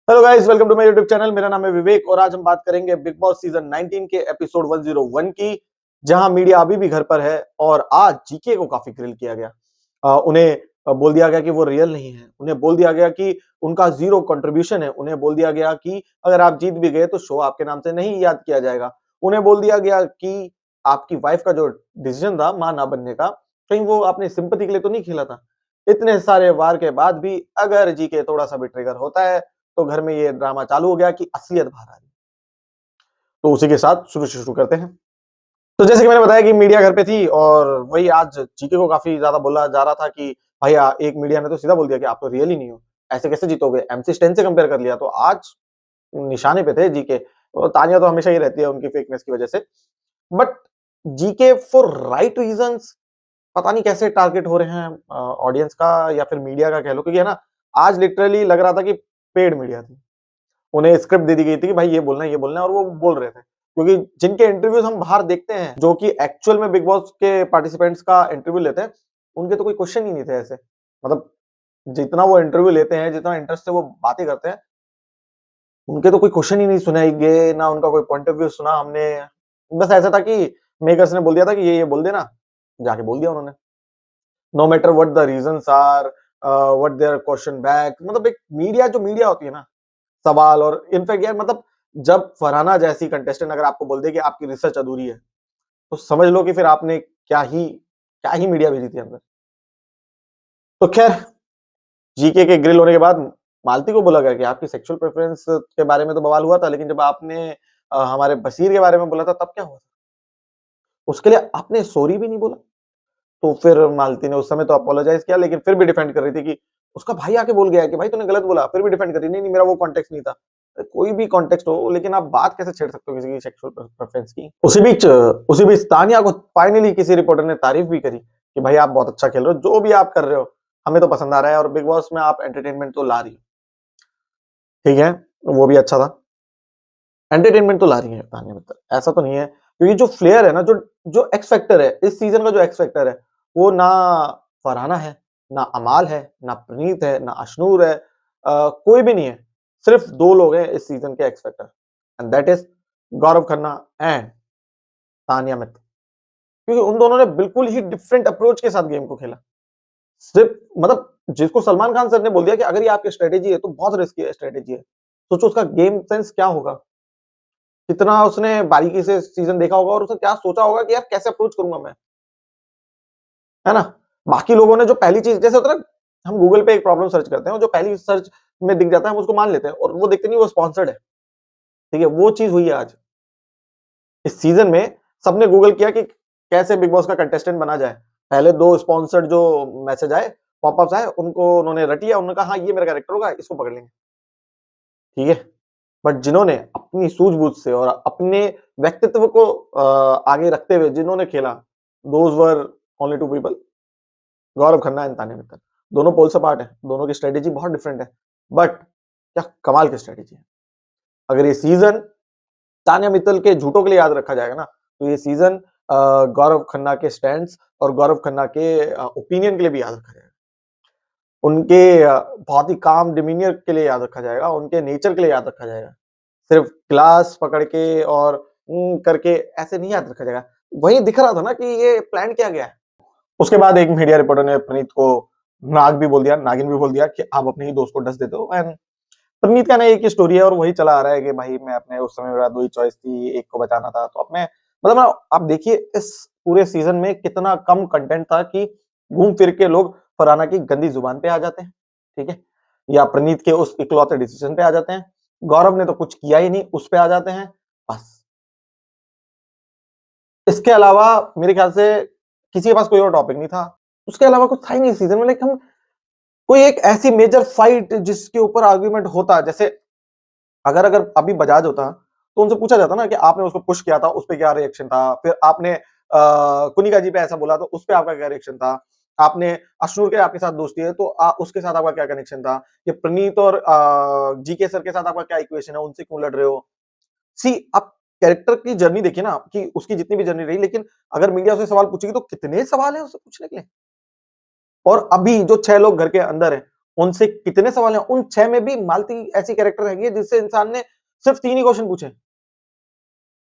Hello guys, welcome to my YouTube channel. मेरा नाम है विवेक और आज हम बात करेंगे बिग बॉस सीजन 19 के एपिसोड 101 की, जहां मीडिया अभी भी घर पर है और आज जीके को काफी ग्रिल किया गया। उन्हें बोल दिया गया कि वो रियल नहीं है, उन्हें बोल दिया गया कि उनका जीरो कंट्रीब्यूशन है, उन्हें बोल दिया गया कि अगर आप जीत भी गए तो शो आपके नाम से नहीं याद किया जाएगा, उन्हें बोल दिया गया कि आपकी वाइफ का जो डिसीजन था मां ना बनने का, कहीं वो आपने सिंपैथी के लिए तो नहीं खेला था। इतने सारे वार के बाद भी अगर जीके थोड़ा सा भी ट्रिगर होता है तो घर में ये ड्रामा चालू हो गया कि असलियत बाहर आ रही है। तो उसी के साथ शुरू करते हैं। तो जैसे कि मैंने बताया कि मीडिया घर पे थी और वही आज जीके को काफी ज्यादा बोला जा रहा था कि भाई एक मीडिया ने तो सीधा बोल दिया कि आप तो रियल ही नहीं हो, ऐसे कैसे जीतोगे, एमसी स्टैन से कंपेयर कर लिया। तो आज निशाने पे थे जीके। और तानिया तो हमेशा ही रहती है उनकी फेकनेस की वजह से, but GK for right reasons पता नहीं कैसे टारगेट हो रहे हैं ऑडियंस का या फिर मीडिया का कह लो, क्योंकि है ना, आज लिटरली लग रहा था कि पेड मीडिया थी। उन्हें स्क्रिप्ट दे दी गई थी कि भाई ये बोलना है और वो बोल रहे थे, क्योंकि जिनके इंटरव्यूज हम बाहर देखते हैं जो कि एक्चुअल में बिग बॉस के पार्टिसिपेंट्स का इंटरव्यू लेते हैं, उनके तो कोई क्वेश्चन ही नहीं थे ऐसे। मतलब जितना वो इंटरव्यू लेते हैं, जितना इंटरेस्ट से वो बातें करते हैं, उनके तो कोई क्वेश्चन ही नहीं सुनाई गए, ना उनका कोई पॉइंट ऑफ व्यू सुना हमने। बस ऐसा था कि मेकर्स ने बोल दिया था कि ये बोल देना, जाके बोल दिया उन्होंने। No matter what the reasons are, what their question back. मतलब एक मीडिया जो मीडिया होती है ना, सवाल और इनफैक्ट यार, मतलब जब फरहाना जैसी कंटेस्टेंट अगर आपको बोल दे कि आपकी रिसर्च अधूरी है, तो समझ लो कि फिर आपने क्या ही मीडिया भेजी थी अंदर। तो खैर, जीके के ग्रिल होने के बाद मालती को बोला गया कि आपकी सेक्सुअल प्रेफरेंस के बारे में तो बवाल हुआ था, लेकिन जब आपने हमारे बशीर के बारे में बोला था तब क्या हुआ था? उसके लिए आपने सॉरी भी नहीं बोला। तो फिर मालती ने उस समय तो अपोलोजाइज किया, लेकिन फिर भी डिफेंड कर रही थी कि उसका भाई आके बोल गया है कि भाई तूने गलत बोला। फिर भी डिफेंड कर रही, नहीं नहीं, मेरा वो कॉन्टेक्स्ट नहीं था। कोई भी कॉन्टेक्स्ट हो, लेकिन आप बात कैसे छेड़ सकते हो किसी की सेक्सुअल प्रेफरेंस की? उसी बीच तानिया को फाइनली किसी रिपोर्टर ने तारीफ भी करी कि भाई आप बहुत अच्छा खेल रहे हो, जो भी आप कर रहे हो हमें तो पसंद आ रहा है और बिग बॉस में आप एंटरटेनमेंट तो ला रही हो। ठीक है, वो भी अच्छा था। एंटरटेनमेंट तो ला रही है तानिया मित्तल, ऐसा तो नहीं है, क्योंकि जो फ्लेयर है ना, जो जो एक्स फैक्टर है इस सीजन का, जो एक्स फैक्टर है वो ना फरहाना है, ना अमाल है, ना प्रणीत है, ना अशनूर है, कोई भी नहीं है। सिर्फ दो लोग हैं इस सीजन के x factor, and that is Gaurav Khanna and Tania Mittal. क्योंकि उन दोनों ने बिल्कुल ही डिफरेंट अप्रोच के साथ गेम को खेला। सिर्फ मतलब जिसको सलमान खान सर ने बोल दिया कि अगर ये आपकी स्ट्रेटेजी है तो बहुत रिस्की स्ट्रेटेजी है, सोचो उसका गेम सेंस क्या होगा, कितना उसने बारीकी से सीजन देखा होगा और उसने क्या सोचा होगा कि यार कैसे अप्रोच करूंगा मैं, है ना? बाकी लोगों ने जो पहली चीज, जैसे होता है ना, हम गूगल पे एक प्रॉब्लम सर्च करते हैं और जो पहली सर्च में दिख जाता है हम उसको मान लेते हैं और वो देखते नहीं वो स्पॉन्सर्ड है। ठीक है, वो चीज हुई है आज इस सीजन में। सबने गूगल किया कि कैसे बिग बॉस का कंटेस्टेंट बना जाए। पहले दो स्पॉन्सर्ड जो मैसेज आए, पॉपअप्स आए, उनको उन्होंने रटिया, उन्होंने कहा हाँ ये मेरा कैरेक्टर होगा, इसको पकड़ लेंगे। ठीक है, बट जिन्होंने अपनी सूझबूझ से और अपने व्यक्तित्व को आगे रखते हुए जिन्होंने खेला, those were only two people, Gaurav Khanna and Tanya Mittal. दोनों पोल्स अपार्ट है, दोनों की स्ट्रेटेजी बहुत डिफरेंट है, बट क्या कमाल की स्ट्रेटेजी है। अगर ये सीजन तान्या मित्तल के झूठों के लिए याद रखा जाएगा ना, तो ये सीजन गौरव खन्ना के स्टैंड्स और गौरव खन्ना के ओपिनियन के लिए भी याद रखा जाएगा। उनके बहुत ही काम डिमीनियर के लिए याद रखा जाएगा, उनके नेचर के लिए याद रखा जाएगा। सिर्फ क्लास पकड़ के और करके ऐसे नहीं याद रखा जाएगा। वही दिख रहा था ना कि ये प्लान किया गया है। उसके बाद एक मीडिया रिपोर्टर ने प्रणीत को नाग भी बोल दिया, नागिन भी बोल दिया कि आप अपने ही दोस्त को डस देते हो। एंड प्रणीत का ना एक ही स्टोरी है और वही चला आ रहा है कि भाई मैं अपने, उस समय मेरा दो ही चॉइस थी, एक को बचाना था। तो अब मैं, मतलब ना, आप देखिए इस पूरे सीजन में कितना कम कंटेंट था कि घूम फिर के लोग फरहाना की गंदी जुबान पे आ जाते हैं। ठीक है, या प्रणीत के उस इकलौते डिसीजन पे आ जाते हैं। गौरव ने तो कुछ किया ही नहीं, उस पे आ जाते हैं बस। इसके अलावा मेरे ख्याल से किसी के पास कोई और टॉपिक नहीं था। उसके अलावा कुछ था ही नहीं सीजन में। लाइक हम कोई एक ऐसी मेजर फाइट जिसके ऊपर आर्ग्यूमेंट होता, जैसे अगर अगर अभी बजाज होता तो उनसे पूछा जाता ना कि आपने उसको पुश किया था, उस पे क्या रिएक्शन था? फिर आपने कुनिका जी पे ऐसा बोला तो उस पे आपका क्या रिएक्शन था? आपने अश्नूर के आपके साथ दोस्ती है तो उसके साथ आपका क्या कनेक्शन था? ये प्रणीत और जीके सर के साथ आपका क्या इक्वेशन है? उनसे क्यों लड़ रहे हो? सी, आप कैरेक्टर की जर्नी देखिए ना कि उसकी जितनी भी जर्नी रही, लेकिन अगर मीडिया उससे सवाल पूछेगी तो कितने सवाल हैं उससे पूछने के लिए। और अभी जो 6 लोग घर के अंदर हैं, उनसे कितने सवाल हैं, उन 6 में भी मालती ऐसी कैरेक्टर रहेगी है जिससे इंसान ने सिर्फ 3 ही क्वेश्चन पूछे।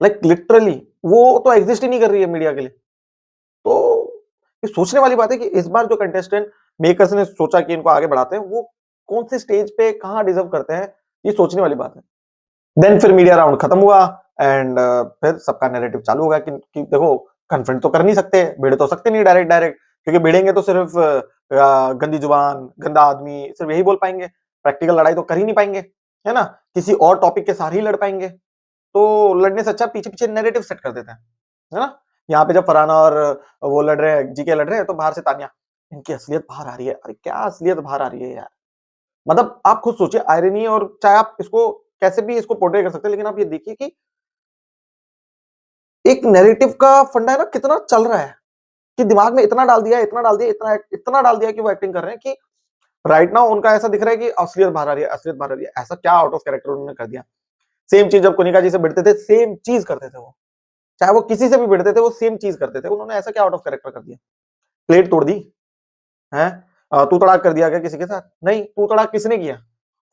लाइक लिटरली वो तो एग्जिस्ट ही नहीं कर रही है मीडिया के लिए। तो ये सोचने वाली बात है कि इस बार जो कंटेस्टेंट मेकर्स ने सोचा कि इनको आगे बढ़ाते हैं, वो कौन से स्टेज पे कहां डिजर्व करते हैं, ये सोचने वाली बात है। देन फिर मीडिया राउंड खत्म हुआ एंड फिर सबका नैरेटिव चालू होगा कि देखो कन्फ्रंट तो कर नहीं सकते, भिड़ तो सकते नहीं डायरेक्ट डायरेक्ट, क्योंकि भिड़ेंगे तो सिर्फ गंदी जुबान, गंदा आदमी सिर्फ यही बोल पाएंगे, प्रैक्टिकल लड़ाई तो कर ही नहीं पाएंगे, है ना, किसी और टॉपिक के साथ ही लड़ पाएंगे। तो लड़ने से अच्छा पीछे पीछे नैरेटिव सेट कर देते हैं, है ना। यहाँ पे जब फरहाना और वो लड़ रहे हैं, जीके लड़ रहे हैं, तो बाहर से तानिया, इनकी असलियत बाहर आ रही है। अरे क्या असलियत बाहर आ रही है यार, मतलब आप खुद सोचिए आयरनी, और चाहे आप इसको कैसे भी इसको पोर्ट्रे कर सकते हैं, लेकिन आप ये देखिए कि एक नैरेटिव का फंडा है ना, कितना चल रहा है कि दिमाग में इतना डाल दिया, इतना डाल दिया, इतना डाल दिया कि वो एक्टिंग कर रहे हैं कि राइट नाउ उनका ऐसा दिख रहा है कि असलियत बाहर आ रही है, असलियत बाहर आ रही है। ऐसा क्या आउट ऑफ कैरेक्टर उन्होंने कर दिया। सेम चीज जब कोनिका जी से भिड़ते थे, सेम चीज करते थे वो, चाहे वो किसी से भी भिड़ते थे, वो सेम चीज करते थे। उन्होंने ऐसा क्या आउट ऑफ कैरेक्टर कर दिया, प्लेट तोड़ दी है, तू तड़ाक कर दिया क्या किसी के साथ? नहीं, तू तड़ाक किसने किया?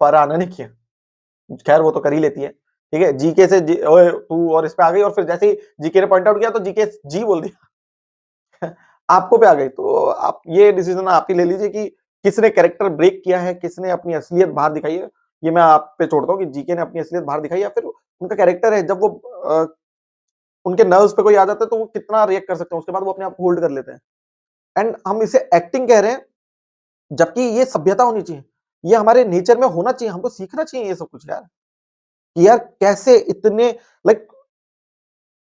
फरहाना ने किया। खैर वो तो कर ही लेती है, ठीक है। जीके से ओए तू और इस पे आ गई, और फिर जैसे ही जीके ने पॉइंट आउट किया तो जीके जी बोल दिया। आपको पे आ गई, तो आप ये डिसीजन आप ही ले लीजिए कि किसने कैरेक्टर ब्रेक किया है, किसने अपनी असलियत बाहर दिखाई है। ये मैं आप पे छोड़ता हूँ कि जीके ने अपनी असलियत बाहर दिखाई, या फिर उनका कैरेक्टर है, जब वो उनके नर्व्स पे कोई आ जाता है तो वो कितना रिएक्ट कर सकते हैं, उसके बाद वो अपने आप को होल्ड कर लेते हैं। एंड हम इसे एक्टिंग कह रहे हैं, जबकि ये सभ्यता होनी चाहिए, ये हमारे नेचर में होना चाहिए, हमको सीखना चाहिए ये सब कुछ यार। कि यार कैसे इतने लाइक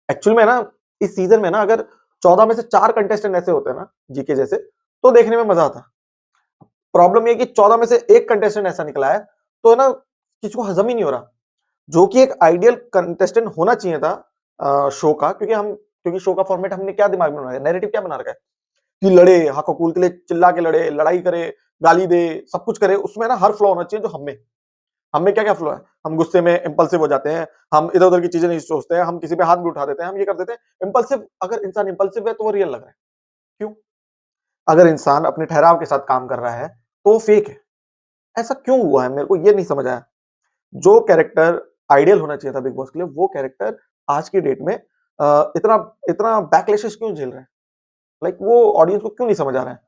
एक्चुअल में ना, इस सीजन में ना अगर 14 में से 4 कंटेस्टेंट ऐसे होते हैं ना जीके जैसे, तो देखने में मजा आता। प्रॉब्लम ये कि 14 में से एक कंटेस्टेंट ऐसा निकला है, तो है ना, किसी को हजम ही नहीं हो रहा, जो कि एक आइडियल कंटेस्टेंट होना चाहिए था शो का। क्योंकि शो का फॉर्मेट हमने क्या दिमाग में बनाया, नैरेटिव क्या बना रखा है कि लड़े, हक हकूक के लिए चिल्ला के लड़े, लड़ाई करे, गाली दे, सब कुछ करे। उसमें ना हर फ्लो होना चाहिए जो हमें, हमें क्या क्या फ्लो है। हम गुस्से में इंपल्सिव हो जाते हैं, हम इधर उधर की चीजें नहीं सोचते हैं, हम किसी पे हाथ भी उठा देते हैं, हम ये कर देते हैं इंपल्सिव। अगर इंसान इंपल्सिव है तो वो रियल लग रहा है, क्यों? अगर इंसान अपने ठहराव के साथ काम कर रहा है तो वो फेक है। ऐसा क्यों हुआ है, मेरे को ये नहीं समझ आया। जो कैरेक्टर आइडियल होना चाहिए था बिग बॉस के लिए, वो कैरेक्टर आज की डेट में इतना इतना बैकलैशेस क्यों झेल रहे हैं? लाइक वो ऑडियंस को क्यों नहीं समझ आ रहा है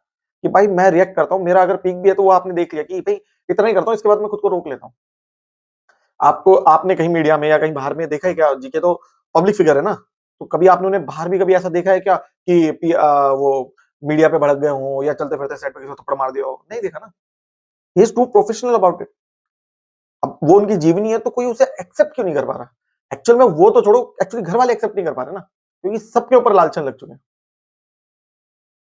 कि भाई मैं रिएक्ट करता हूँ, मेरा अगर पीक भी है तो वो आपने देख लिया कि भाई इतना ही करता हूँ, इसके बाद मैं खुद को रोक लेता हूँ। आपको आपने कहीं मीडिया में या कहीं बाहर में देखा है क्या? जीके तो पब्लिक फिगर है ना, तो कभी आपने उन्हें बाहर भी कभी ऐसा देखा है क्या कि वो मीडिया पे भड़क गए हों या चलते फिरते सेट पे किसी को थप्पड़ मार दिया हो? नहीं देखा ना। He is too professional about it. अब वो उनकी जीवनी है तो कोई उसे एक्सेप्ट क्यों नहीं कर पा रहा? एक्चुअल में वो तो छोड़ो, एक्चुअली घर वाले एक्सेप्ट नहीं कर पा रहे ना, क्योंकि सबके ऊपर लालचन लग चुके हैं।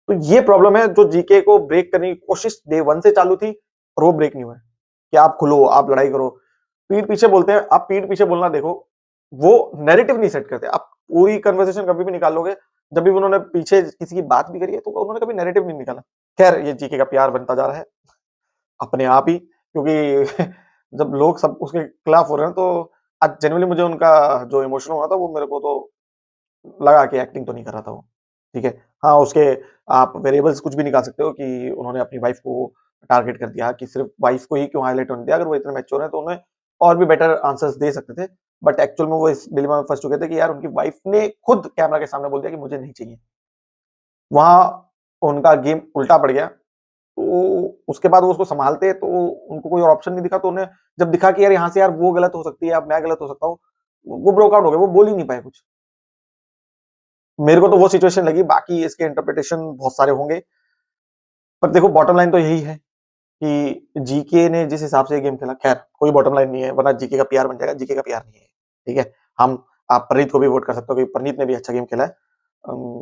तो ये प्रॉब्लम है जो जीके को ब्रेक करने की कोशिश डे वन से चालू थी, और वो ब्रेक नहीं हुआ है कि आप खुलो, आप लड़ाई करो। पीठ पीछे बोलते हैं, आप पीठ पीछे बोलना देखो, वो नैरेटिव नहीं सेट करते। आप पूरी कन्वर्सेशन कभी भी निकाल लोगे, जब भी उन्होंने पीछे किसी की बात भी करी है तो उन्होंने कभी नैरेटिव नहीं निकाला। खैर ये जीके का प्यार बनता जा रहा है अपने आप ही, क्योंकि जब लोग सब उसके खिलाफ हो रहे हैं, तो आज जेन्युइनली मुझे उनका जो इमोशन हुआ था, वो मेरे को तो लगा कि एक्टिंग तो नहीं कर रहा था वो, ठीक है। हाँ, उसके आप वेरिएबल्स कुछ भी निकाल सकते हो कि उन्होंने अपनी वाइफ को टारगेट कर दिया, कि सिर्फ वाइफ को ही क्यों हाईलाइट होने दिया। अगर वो इतने मैच्योर हैं तो उन्हें और भी बेटर आंसर्स दे सकते थे। बट एक्चुअल में वो इस डिलेमा में फंस चुके थे कि यार उनकी वाइफ ने खुद कैमरा के सामने बोल दिया कि मुझे नहीं चाहिए। वहाँ उनका गेम उल्टा पड़ गया। तो उसके बाद वो उसको सँभालते, तो उनको कोई और ऑप्शन नहीं दिखा, तो उन्हें जब दिखा कि यार यहाँ से यार वो गलत हो सकती है, अब मैं गलत हो सकता हूँ, वो ब्रोक आउट हो गए, वो बोल ही नहीं पाए कुछ। मेरे को तो वो सिचुएशन लगी, बाकी इसके इंटरप्रिटेशन बहुत सारे होंगे। पर देखो बॉटम लाइन तो यही है कि जीके ने जिस हिसाब से ये गेम खेला, खैर कोई बॉटम लाइन नहीं है, वरना जीके का पीआर बन जाएगा, जीके का पीआर नहीं है, ठीक है। हम आप प्रणीत को भी वोट कर सकते हो, क्योंकि प्रणीत ने भी अच्छा गेम खेला है।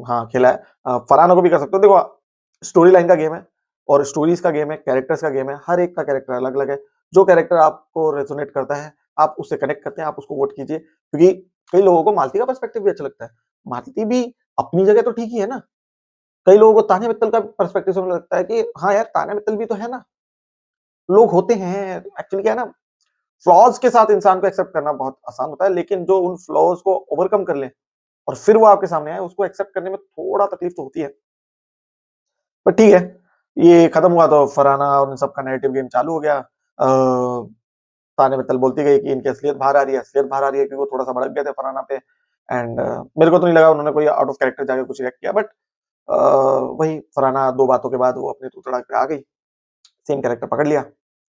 हाँ, खेला है। फरहाना को भी कर सकते हो। देखो स्टोरी लाइन का गेम है, और स्टोरीज का गेम है, कैरेक्टर्स का गेम है, हर एक का कैरेक्टर अलग-अलग है। जो कैरेक्टर आपको रेजोनेट करता है, आप उससे कनेक्ट करते हैं, आप उसको वोट कीजिए। क्योंकि कई लोगों को मालती का पर्सपेक्टिव भी अच्छा लगता है। मालती भी अपनी जगह तो ठीक ही है ना। कई लोगों को तान्या मित्तल का पर्सपेक्टिव सुनने लगता है कि हाँ यार, तान्या मित्तल भी तो है ना। लोग होते हैं, एक्चुअली क्या है ना, फ्लॉज़ के साथ इंसान को एक्सेप्ट करना बहुत आसान होता है, लेकिन जो उन फ्लॉज़ को ओवरकम कर ले और फिर वो आपके सामने आए, उसको एक्सेप्ट करने में थोड़ा तकलीफ तो होती है। पर ठीक है, ये खत्म हुआ तो फरहाना और इन सबका नैरेटिव गेम चालू हो गया। ताने मित्तल बोलती गई कि इनकी असलियत बाहर आ रही है, असलियत बाहर आ रही है, क्योंकि वो थोड़ा सा भड़क गए थे फरहाना पे। एंड मेरे को तो नहीं लगा उन्होंने कोई आउट ऑफ कैरेक्टर जाके कुछ रिएक्ट किया, बट वही फरहाना 2 बातों के बाद वो अपने तू तड़ाक पे आ गई, सेम कैरेक्टर पकड़ लिया।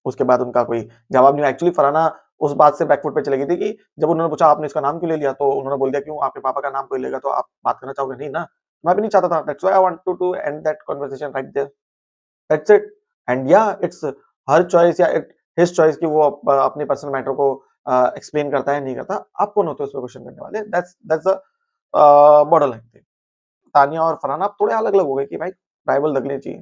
उसके बाद उनका कोई जवाब नहीं हुआ। एक्चुअली फरहाना उस बात से बैकफुट पे चली गई थी कि जब उन्होंने पूछा आपने इसका नाम क्यों ले लिया, तो उन्होंने बोल दिया क्यों आपके पापा का नाम कोई लेगा तो आप बात करना चाहोगे? नहीं ना, मैं भी नहीं चाहता था। That's why I wanted to end that conversation right there. That's it. And या इट्स हर चॉइस या इट हिज चॉइस कि वो अपने पर्सनल मैटर को एक्सप्लेन करता है नहीं करता। आप कौन होते हो उसपे क्वेश्चन करने वाले? That's that's the border line thing. Tania और फरहाना अब थोड़े अलग-अलग हो गए कि भाई राइवल लगने चाहिए।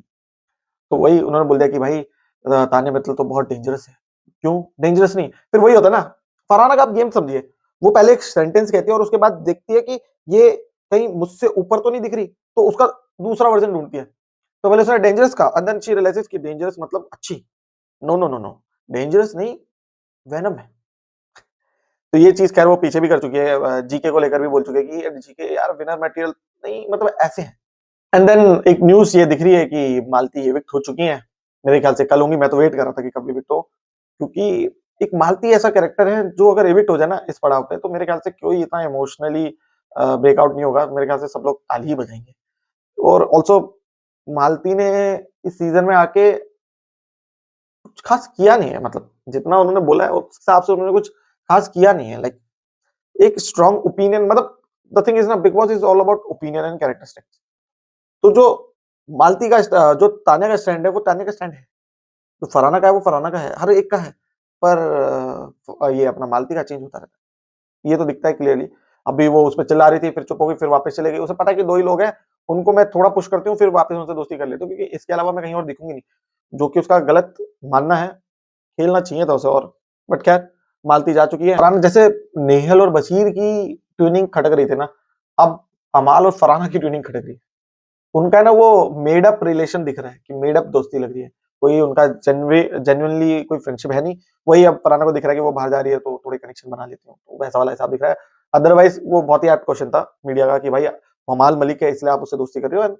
तो वही उन्होंने बोल दिया कि भाई तान्या मित्तल तो बहुत डेंजरस है। क्यों? डेंजरस नहीं, फिर वही होता है ना, फरहाना का आप गेम समझिए। वो पहले एक सेंटेंस कहती है और उसके बाद देखती है कि ये कहीं मुझसे ऊपर तो नहीं दिख रही, तो उसका दूसरा वर्जन ढूँढती है। तो पहले उसने डेंजरस कहा एंड देन शी रियलाइजेस कि डेंजरस मतलब अच्छी। No, no, no, no, dangerous नहीं, वेनम है। तो ये चीज़ खैर वो पीछे भी कर चुकी है, जीके को लेकर भी बोल चुकी है कि जीके यार विनर मटेरियल नहीं, मतलब ऐसे हैं। एंड देन एक न्यूज़ ये दिख रही है कि मालती इविक्ट हो चुकी हैं। मेरे ख्याल से कल होंगी, मैं तो वेट कर रहा था कि कब इविक्ट हो। क्योंकि एक मालती ऐसा कैरेक्टर है जो अगर इविक्ट हो जाए ना इस पड़ाव पे, तो मेरे ख्याल से कोई इतना इमोशनली ब्रेकआउट नहीं होगा। मेरे ख्याल से सब लोग ताली ही बजाएँगे। और आल्सो मालती ने इस सीज़न में आके कुछ खास किया नहीं है, मतलब जितना उन्होंने बोला है उस हिसाब से उन्होंने कुछ खास किया नहीं है। लाइक एक स्ट्रॉन्ग ओपिनियन, मतलब द थिंग इज़ ना, big boss is all about opinion and characteristics. तो जो मालती का जो तान्या का स्टैंड है, वो तान्या का स्टैंड है। जो फरहाना का है, वो फरहाना का है, हर एक का है। पर ये अपना मालती का चेंज होता रहता है। ये तो दिखता है क्लियरली। अभी वो उसपे चिल्ला रही थी, फिर चुप हो गई, फिर वापस चले गई। उसे पता है कि 2 ही लोग हैं, उनको मैं थोड़ा पुश करती हूँ, फिर वापस उनसे दोस्ती कर लेती हूँ, क्योंकि इसके अलावा मैं कहीं और दिखूँगी नहीं। जो कि उसका गलत मानना है, खेलना चाहिए था उसे और। बट खैर, मालती जा चुकी है। फरहाना जैसे नेहल और बशीर की ट्यूनिंग खटक रही थी ना, अब अमाल और फरहाना की ट्यूनिंग खटक रही है। उनका है ना वो मेड अप रिलेशन दिख रहा है कि मेड अप दोस्ती लग रही है। कोई उनका जेन्युइनली कोई फ्रेंडशिप है नहीं। वही अब फरहाना को दिख रहा है कि वो बाहर जा रही है तो थोड़े कनेक्शन बना लेती हूँ। तो वैसा वाला हिसाब दिख रहा है। अदरवाइज़ वो बहुत ही एप्ट क्वेश्चन था मीडिया का कि भाई हमाल मलिक है इसलिए आप उससे दोस्ती कर रहे हो, एंड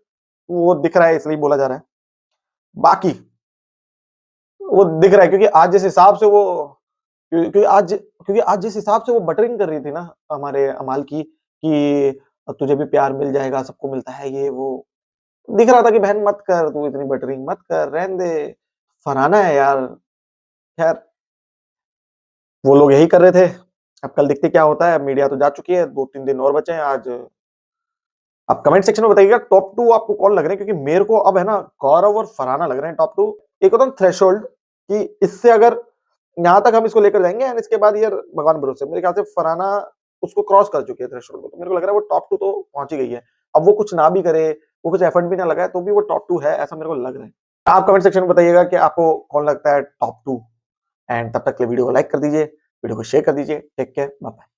वो दिख रहा है इसलिए बोला जा रहा है। बाकी वो दिख रहा है क्योंकि आज जिस हिसाब से वो क्योंकि आज जिस हिसाब से वो बटरिंग कर रही थी ना हमारे अमाल की कि तुझे भी प्यार मिल जाएगा, सबको मिलता है ये वो। दिख रहा था कि बहन मत कर, तू इतनी बटरिंग मत कर, रहने दे। फरहाना है यार। खैर, वो लोग यही कर रहे थे। अब कल देखते क्या होता है। मीडिया तो जा चुकी है, 2-3 दिन और बचे हैं आज। आप कमेंट सेक्शन में बताइएगा टॉप 2 आपको कौन लग रहे हैं, क्योंकि मेरे को अब है ना गौरव और फरहाना लग रहे हैं टॉप 2। एक होता है थ्रेशोल्ड कि इससे अगर यहाँ तक हम इसको लेकर जाएँगे एंड इसके बाद यार भगवान भरोसे। मेरे ख्याल से फरहाना उसको क्रॉस कर चुकी है थ्रेशोल्ड को। तो मेरे को लग रहा है वो टॉप 2 तो पहुँच ही गई है। अब वो कुछ ना भी करे, वो कुछ एफर्ट भी ना लगाए, तो भी वो टॉप 2 है, ऐसा मेरे को लग रहा है। आप कमेंट सेक्शन में बताइएगा कि आपको कौन लगता है टॉप 2। एंड तब तक के लिए वीडियो को लाइक कर दीजिए, वीडियो को शेयर कर दीजिए। Take care, bye bye.